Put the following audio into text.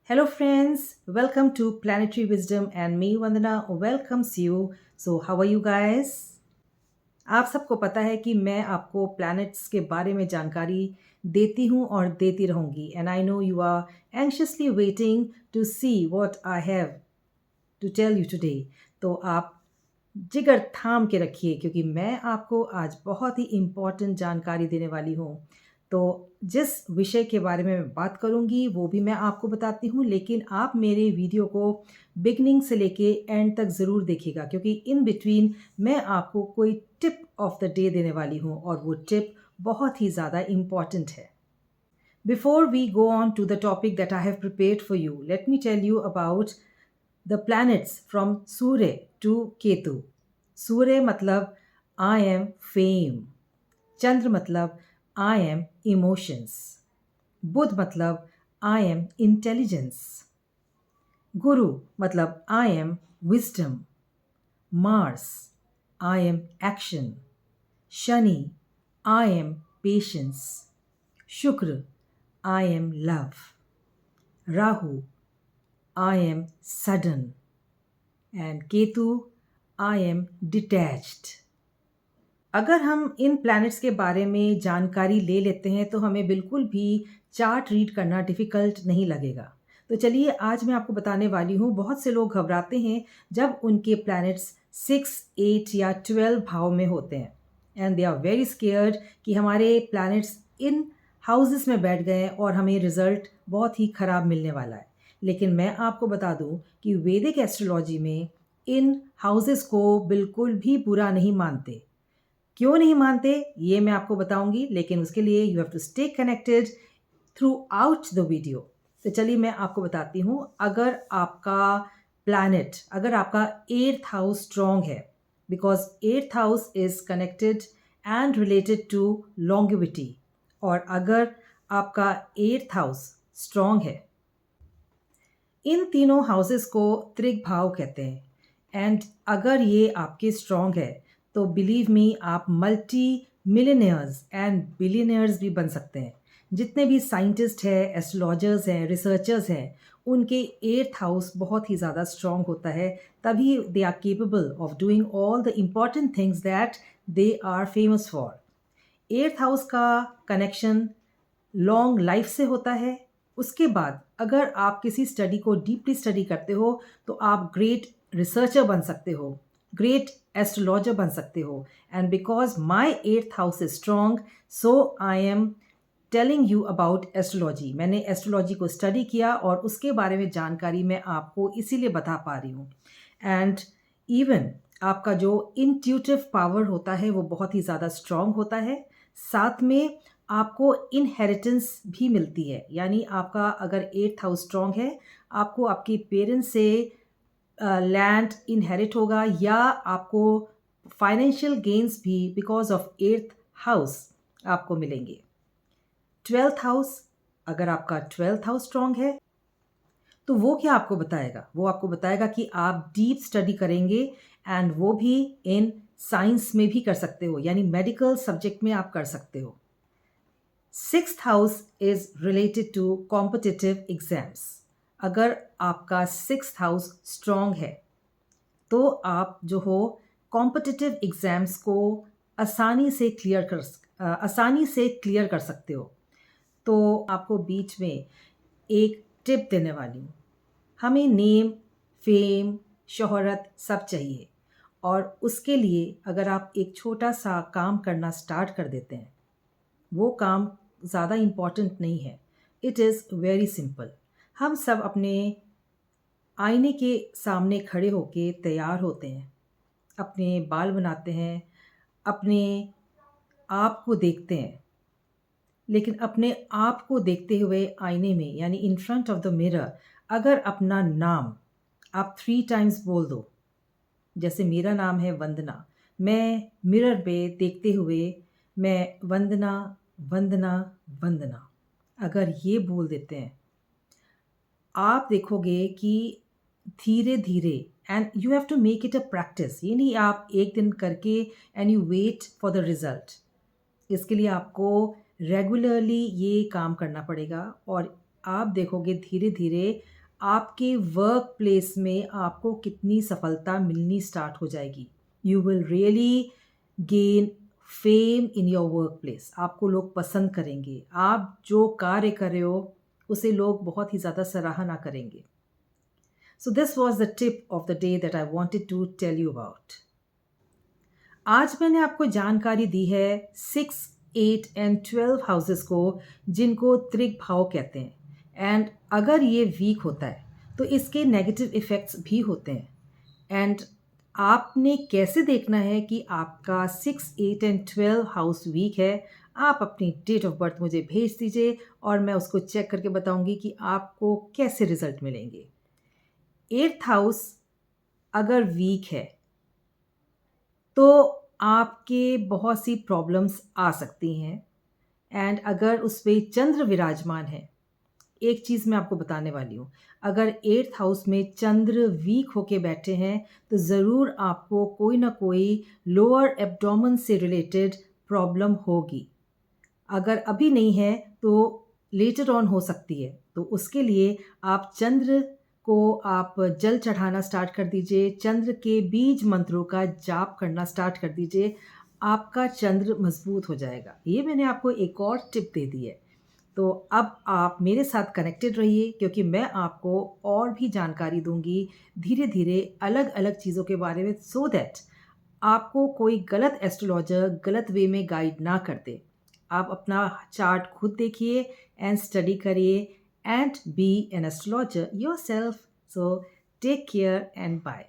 Hello, friends. Welcome to Planetary Wisdom, and me, Vandana, welcomes you. So, how are you guys? आप सबको पता है कि मैं आपको प्लैनेट्स के बारे में जानकारी देती हूँ और देती रहूँगी and I know you are anxiously waiting to see what I have to tell you today. तो आप जिगर थाम के रखिए क्योंकि मैं आपको आज बहुत ही इम्पॉर्टेंट जानकारी देने वाली हूँ। तो जिस विषय के बारे में मैं बात करूँगी वो भी मैं आपको बताती हूँ, लेकिन आप मेरे वीडियो को बिगनिंग से लेके एंड तक ज़रूर देखिएगा क्योंकि इन बिटवीन मैं आपको कोई टिप ऑफ द डे देने वाली हूँ और वो टिप बहुत ही ज़्यादा इम्पॉर्टेंट है। Before we go on to the topic that I have prepared for you, let me tell you about the planets from Surya to Ketu. Surya matlab I am fame. Chandra matlab I am emotions. Budh matlab I am intelligence. Guru matlab I am wisdom. Mars I am action. Shani I am patience. Shukra I am love. Rahu I am sudden. And Ketu I am detached. अगर हम इन planets के बारे में जानकारी ले लेते हैं तो हमें बिल्कुल भी चार्ट रीड करना डिफ़िकल्ट नहीं लगेगा। तो चलिए आज मैं आपको बताने वाली हूँ। बहुत से लोग घबराते हैं जब उनके प्लैनेट्स 6, 8 या 12 भाव में होते हैं and they are very scared कि हमारे प्लैनेट्स इन हाउसेस में बैठ गए और हमें रिज़ल्ट बहुत ही ख़राब मिलने वाला है। लेकिन मैं आपको बता दूँ कि वैदिक एस्ट्रोलॉजी में इन हाउसेस को बिल्कुल भी बुरा नहीं मानते। क्यों नहीं मानते ये मैं आपको बताऊंगी, लेकिन उसके लिए you have to stay connected throughout the video. तो चलिए मैं आपको बताती हूँ। अगर आपका एट्थ हाउस स्ट्रॉन्ग है, because eighth house is connected and related to longevity, और अगर आपका एट्थ हाउस स्ट्रॉन्ग है, इन तीनों हाउसेस को त्रिक भाव कहते हैं एंड अगर ये आपके स्ट्रॉन्ग है तो बिलीव मी आप मल्टी मिलियनियर्स एंड बिलियनियर्स भी बन सकते हैं। जितने भी साइंटिस्ट हैं, एस्ट्रोलॉजर्स हैं, रिसर्चर्स हैं, उनके एट्थ हाउस बहुत ही ज़्यादा स्ट्रॉन्ग होता है, तभी they are capable of doing all the important things that they are famous for. Eighth house का कनेक्शन लॉन्ग लाइफ से होता है। उसके बाद अगर आप किसी स्टडी को डीपली स्टडी करते हो तो आप ग्रेट रिसर्चर बन सकते हो, ग्रेट एस्ट्रोलॉजर बन सकते हो। And because my eighth house is strong, so I am telling you about astrology. मैंने एस्ट्रोलॉजी को स्टडी किया और उसके बारे में जानकारी मैं आपको इसीलिए बता पा रही हूँ। एंड इवन आपका जो इंट्यूटिव पावर होता है वो बहुत ही ज़्यादा स्ट्रॉन्ग होता है। साथ में आपको इनहेरिटेंस भी मिलती है, यानी आपका अगर एट्थ हाउस स्ट्रॉन्ग है, आपको आपके पेरेंट्स से लैंड इनहेरिट होगा या आपको फाइनेंशियल गेन्स भी बिकॉज ऑफ एट्थ हाउस आपको मिलेंगे। ट्वेल्थ हाउस, अगर आपका ट्वेल्थ हाउस स्ट्रॉन्ग है तो वो क्या आपको बताएगा? वो आपको बताएगा कि आप डीप स्टडी करेंगे एंड वो भी इन साइंस में भी कर सकते हो, यानी मेडिकल सब्जेक्ट में आप कर सकते हो। Sixth house is related to competitive exams. अगर आपका सिक्स्थ हाउस स्ट्रॉन्ग है तो आप जो हो कॉम्पिटिटिव एग्जाम्स को आसानी से क्लियर कर सकते हो। तो आपको बीच में एक टिप देने वाली हूँ। हमें नेम, फेम, शोहरत सब चाहिए, और उसके लिए अगर आप एक छोटा सा काम करना स्टार्ट कर देते हैं, वो काम ज़्यादा इम्पॉर्टेंट नहीं है, इट इज़ वेरी सिंपल। हम सब अपने आईने के सामने खड़े होके तैयार होते हैं, अपने बाल बनाते हैं, अपने आप को देखते हैं, लेकिन अपने आप को देखते हुए आईने में यानी in front of the mirror अगर अपना नाम आप 3 टाइम्स बोल दो, जैसे मेरा नाम है वंदना, मैं मिरर पे देखते हुए मैं वंदना वंदना वंदना अगर ये बोल देते हैं, आप देखोगे कि धीरे धीरे, and you have to make it a practice, ये नहीं आप एक दिन करके and you wait for the result. इसके लिए आपको रेगुलरली ये काम करना पड़ेगा और आप देखोगे धीरे धीरे आपके वर्क प्लेस में आपको कितनी सफलता मिलनी स्टार्ट हो जाएगी। You will really gain fame in your work place. आपको लोग पसंद करेंगे। आप जो कार्य कर रहे हो उसे लोग बहुत ही ज़्यादा सराहना करेंगे। So this was the tip of the day that I wanted to tell you about. आज मैंने आपको जानकारी दी है 6, 8 एंड 12 हाउसेस को, जिनको त्रिक भाव कहते हैं। एंड अगर ये वीक होता है तो इसके नेगेटिव इफ़ेक्ट्स भी होते हैं। एंड आपने कैसे देखना है कि आपका 6, 8 एंड 12 हाउस वीक है। आप अपनी डेट ऑफ बर्थ मुझे भेज दीजिए और मैं उसको चेक करके बताऊंगी कि आपको कैसे रिजल्ट मिलेंगे। 8th हाउस अगर वीक है तो आपके बहुत सी प्रॉब्लम्स आ सकती हैं। एंड अगर उस पे चंद्र विराजमान है, एक चीज़ मैं आपको बताने वाली हूँ, अगर 8th हाउस में चंद्र वीक होके बैठे हैं तो ज़रूर आपको कोई ना कोई लोअर एब्डोमेन से रिलेटेड प्रॉब्लम होगी। अगर अभी नहीं है तो लेटर ऑन हो सकती है। तो उसके लिए आप चंद्र को आप जल चढ़ाना स्टार्ट कर दीजिए, चंद्र के बीज मंत्रों का जाप करना स्टार्ट कर दीजिए। आपका चंद्र मजबूत हो जाएगा। ये मैंने आपको एक और टिप दे दी है। तो अब आप मेरे साथ कनेक्टेड रहिए, क्योंकि मैं आपको और भी जानकारी दूंगी धीरे धीरे अलग अलग चीज़ों के बारे में, सो दैट आपको कोई गलत एस्ट्रोलॉजर गलत वे में गाइड ना कर दे। आप अपना चार्ट खुद देखिए एंड स्टडी करिए and be an astrologer yourself. So take care and bye.